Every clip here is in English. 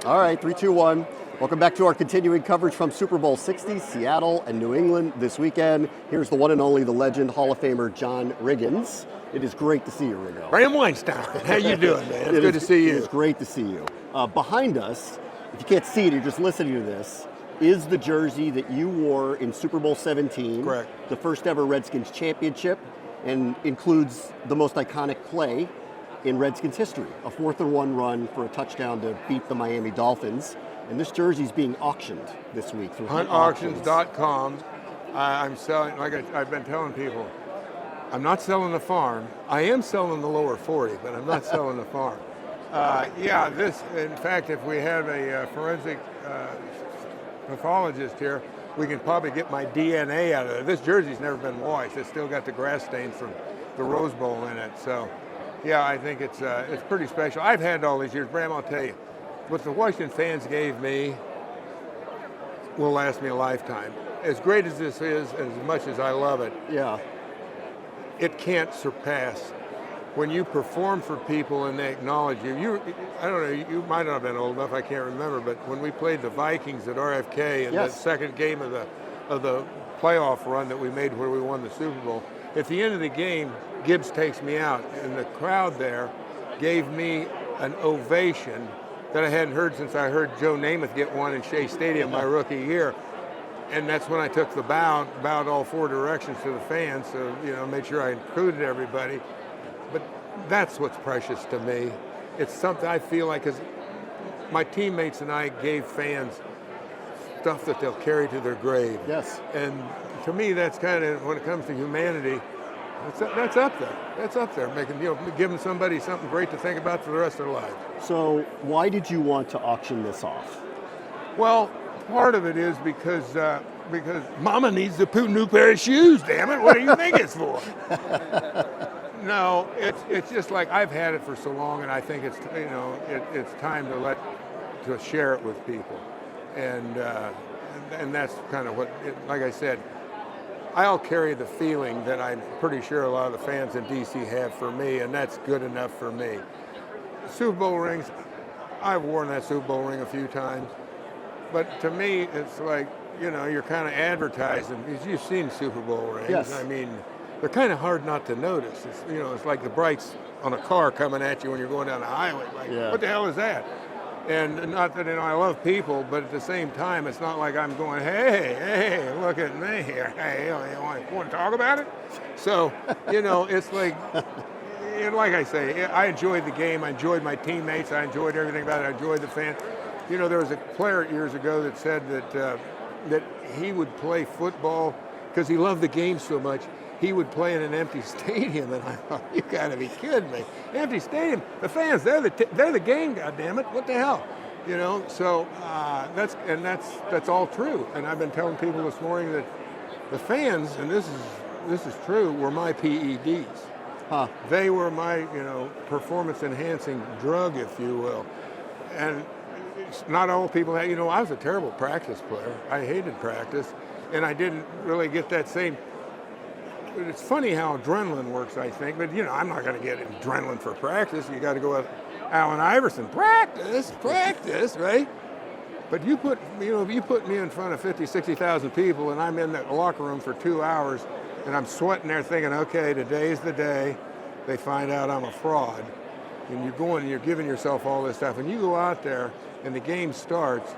All right, 3, 2, 1. Welcome back to our continuing coverage from Super Bowl 60, Seattle and New England this weekend. Here's the one and only, the legend, Hall of Famer, John Riggins. It is great to see you, Riggo. Graham Weinstein, how you doing, man? It's good to see you. It is great to see you. Behind us, if you can't see it, you're just listening to this, is the jersey that you wore in Super Bowl 17. Correct. The first ever Redskins championship, and includes the most iconic play in Redskins history, a 4th-and-1 run for a touchdown to beat the Miami Dolphins. And this jersey is being auctioned this week through HuntAuctions.com. I'm selling, like I've been telling people, I'm not selling the farm. I am selling the lower 40, but I'm not selling the farm. In fact, if we have a forensic pathologist here, we can probably get my DNA out of it. This jersey's never been washed. It's still got the grass stains from the Rose Bowl in it. So, yeah, I think it's pretty special. I've had all these years. Bram, I'll tell you, what the Washington fans gave me will last me a lifetime. As great as this is, as much as I love it, it can't surpass when you perform for people and they acknowledge you. I don't know, you might not have been old enough, I can't remember, but when we played the Vikings at RFK in the second game of the playoff run that we made where we won the Super Bowl, at the end of the game, Gibbs takes me out, and the crowd there gave me an ovation that I hadn't heard since I heard Joe Namath get one in Shea Stadium my rookie year. And that's when I took the bowed all 4 directions to the fans, so, made sure I included everybody. But that's what's precious to me. It's something I feel like, because my teammates and I gave fans stuff that they'll carry to their grave. Yes. And to me, that's kind of, when it comes to humanity, that's up there. That's up there, giving somebody something great to think about for the rest of their life. So why did you want to auction this off? Well, part of it is because Mama needs to put a new pair of shoes, damn it. What do you think it's for? No, it's just like I've had it for so long, and I think it's it's time to share it with people, and that's kind of what, like I said, I'll carry the feeling that I'm pretty sure a lot of the fans in DC have for me, and that's good enough for me. Super Bowl rings, I've worn that Super Bowl ring a few times, but to me it's like, you're kind of advertising, because you've seen Super Bowl rings. Yes. I mean, they're kind of hard not to notice. It's, it's like the brights on a car coming at you when you're going down the highway. Like, what the hell is that? And not that, I love people, but at the same time, it's not like I'm going, hey, look at me here. Hey, you want to talk about it? So, it's like, like I say, I enjoyed the game. I enjoyed my teammates. I enjoyed everything about it. I enjoyed the fans. There was a player years ago that said that he would play football because he loved the game so much. He would play in an empty stadium, and I thought, you got to be kidding me! Empty stadium, the fans, they're the game. God damn it! What the hell? So that's all true. And I've been telling people this morning that the fans, and this is true, were my PEDs. They were my performance enhancing drug, if you will. And not all people had. I was a terrible practice player. I hated practice, and I didn't really get that same. It's funny how adrenaline works, I think, but I'm not going to get adrenaline for practice. You got to go with Allen Iverson, practice, right? But you put me in front of 50, 60,000 people, and I'm in the locker room for 2 hours, and I'm sweating there thinking, okay, today's the day they find out I'm a fraud. And you're going and you're giving yourself all this stuff, and you go out there and the game starts,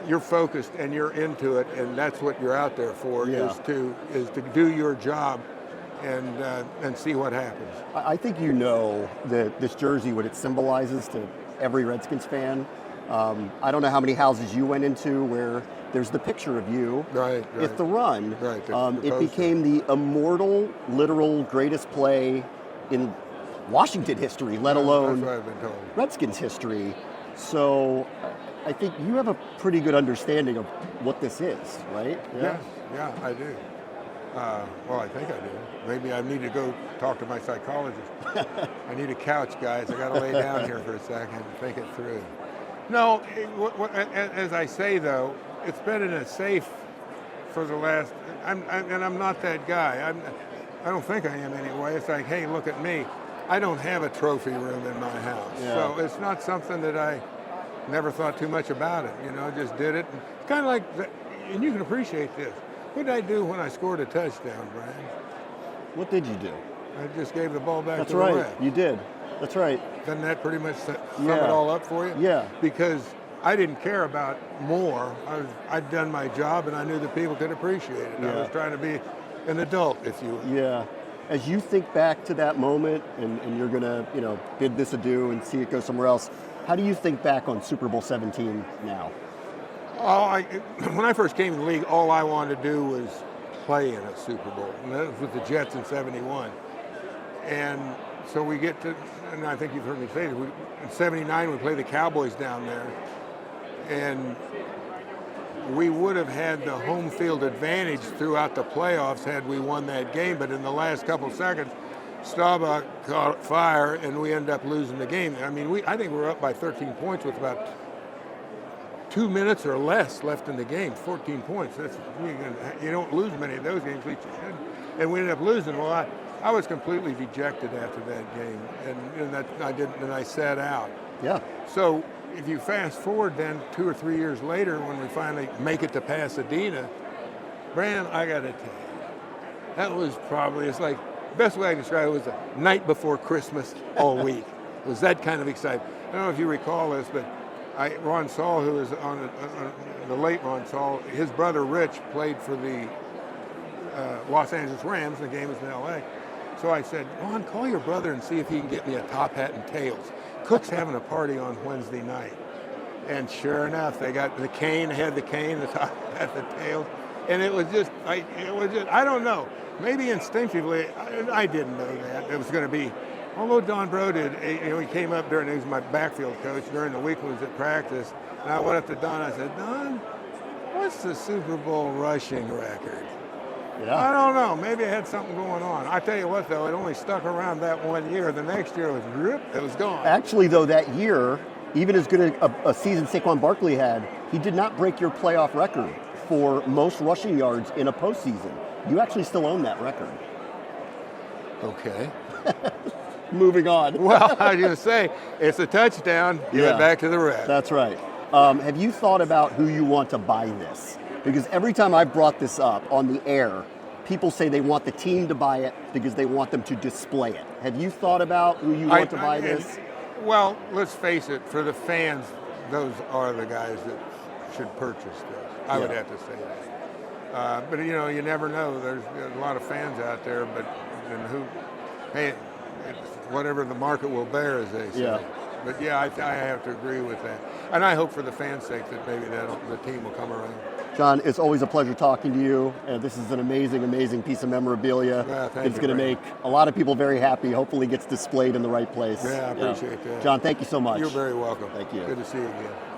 you're focused and you're into it, and that's what you're out there for, is to do your job and see what happens. I think that this jersey, what it symbolizes to every Redskins fan. I don't know how many houses you went into where there's the picture of you at the run. It became the immortal, literal greatest play in Washington history, let alone that's what I've been told. Redskins history. So I think you have a pretty good understanding of what this is, right? Yeah, I do. Well, I think I do. Maybe I need to go talk to my psychologist. I need a couch, guys. I got to lay down here for a second and think it through. No, as I say, though, it's been in a safe for the last, and I'm not that guy. I don't think I am anyway. It's like, hey, look at me. I don't have a trophy room in my house. So it's not something that never thought too much about it, just did it. It's kind of like, and you can appreciate this. What did I do when I scored a touchdown, Brian? What did you do? I just gave the ball back That's to right. the ref. You did. That's right. Doesn't that pretty much sum it all up for you? Yeah. Because I didn't care about more. I'd done my job, and I knew that people could appreciate it. Yeah. I was trying to be an adult, if you will. Yeah. As you think back to that moment, and you're going to, bid this adieu and see it go somewhere else, how do you think back on Super Bowl 17 now? When I first came in the league, all I wanted to do was play in a Super Bowl. And that was with the Jets in '71. And so we get to, and I think you've heard me say this, in '79 we play the Cowboys down there. And we would have had the home field advantage throughout the playoffs had we won that game, but in the last couple seconds, Staubach caught fire, and we ended up losing the game. I mean, I think we were up by 13 points with about 2 minutes or less left in the game. 14 points. You don't lose many of those games, at least you shouldn't. And we ended up losing. Well, I was completely dejected after that game, and I sat out. Yeah. So if you fast forward then 2 or 3 years later, when we finally make it to Pasadena, Brand, I got to tell you, that was probably, it's like, best way I can describe it was the night before Christmas all week. It was that kind of exciting. I don't know if you recall this, but Ron Saul, who was on the late Ron Saul, his brother Rich played for the Los Angeles Rams. The game was in L.A. So I said, Ron, call your brother and see if he can get me a top hat and tails. Cook's having a party on Wednesday night. And sure enough, they got the cane, the top hat, the tails. And it was just, I don't know, maybe instinctively, I didn't know that it was going to be, although Don Bro did, he came up he was my backfield coach during the week when he was at practice, and I went up to Don, I said, Don, what's the Super Bowl rushing record? Yeah. I don't know, maybe I had something going on. I tell you what though, it only stuck around that 1 year. The next year it was gone. Actually though, that year, even as good a season Saquon Barkley had, he did not break your playoff record for most rushing yards in a postseason. You actually still own that record. Okay. Moving on. Well, I was going to say, it's a touchdown, give it back to the ref. That's right. Have you thought about who you want to buy this? Because every time I've brought this up on the air, people say they want the team to buy it because they want them to display it. Have you thought about who you want to buy this? Well, let's face it, for the fans, those are the guys that should purchase this. I would have to say that. But you never know. There's a lot of fans out there, but it's whatever the market will bear, as they say. Yeah. But yeah, I have to agree with that. And I hope for the fans' sake that maybe the team will come around. John, it's always a pleasure talking to you. This is an amazing, amazing piece of memorabilia. It's going to make a lot of people very happy. Hopefully gets displayed in the right place. Yeah, I appreciate that. John, thank you so much. You're very welcome. Thank you. Good to see you again.